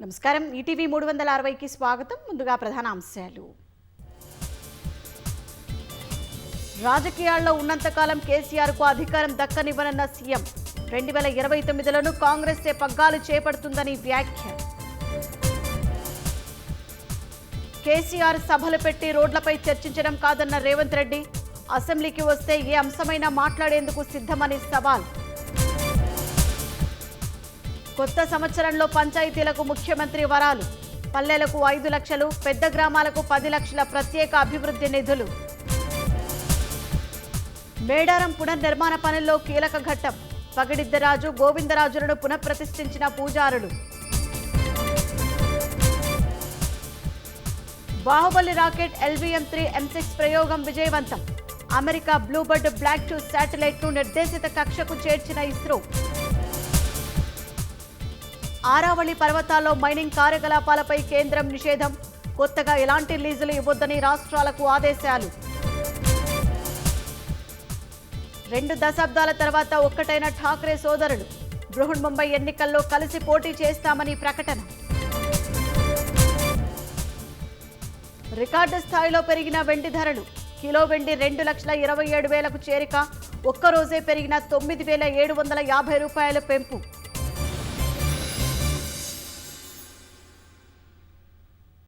నమస్కారం. ఈటీవీ 360కి స్వాగతం. ముందుగా ప్రధాన అంశాలు. రాజకీయాల్లో ఉన్నంతకాలం కేసీఆర్కు అధికారం దక్కనివ్వనన్న సీఎం. 2029లోనూ కాంగ్రెస్సే పగ్గాలు చేపడుతుందని వ్యాఖ్య. కేసీఆర్ సభలు పెట్టి రోడ్లపై చర్చించడం కాదన్న రేవంత్ రెడ్డి. అసెంబ్లీకి వస్తే ఏ అంశమైనా మాట్లాడేందుకు సిద్ధమని సవాల్. కొత్త సంవత్సరంలో పంచాయతీలకు ముఖ్యమంత్రి వరాలు. పల్లెలకు 5 లక్షలు, పెద్ద గ్రామాలకు 10 లక్షల ప్రత్యేక అభివృద్ధి నిధులు. మేడారం పునర్నిర్మాణ పనుల్లో కీలక ఘట్టం. పగిడిద్దరాజు, గోవిందరాజులను పునఃప్రతిష్ఠించిన పూజారులు. బాహుబలి రాకెట్ LVM-3 M6 ప్రయోగం విజయవంతం. అమెరికా బ్లూబర్డ్ బ్లాక్ 2 శాటిలైట్ను నిర్దేశిత కక్షకు చేర్చిన ఇస్రో. ఆరావళి పర్వతాల్లో మైనింగ్ కార్యకలాపాలపై కేంద్రం నిషేధం. కొత్తగా ఎలాంటి లీజులు ఇవ్వొద్దని రాష్ట్రాలకు ఆదేశాలు. 2 దశాబ్దాల తర్వాత ఒక్కటైన ఠాక్రే సోదరులు. బృహన్ ముంబై ఎన్నికల్లో కలిసి పోటీ చేస్తామని ప్రకటన. రికార్డు స్థాయిలో పెరిగిన వెండి ధరలు. కిలో వెండి 2,27,000కు చేరిక. ఒక్కరోజే పెరిగిన 9,750 రూపాయల పెంపు.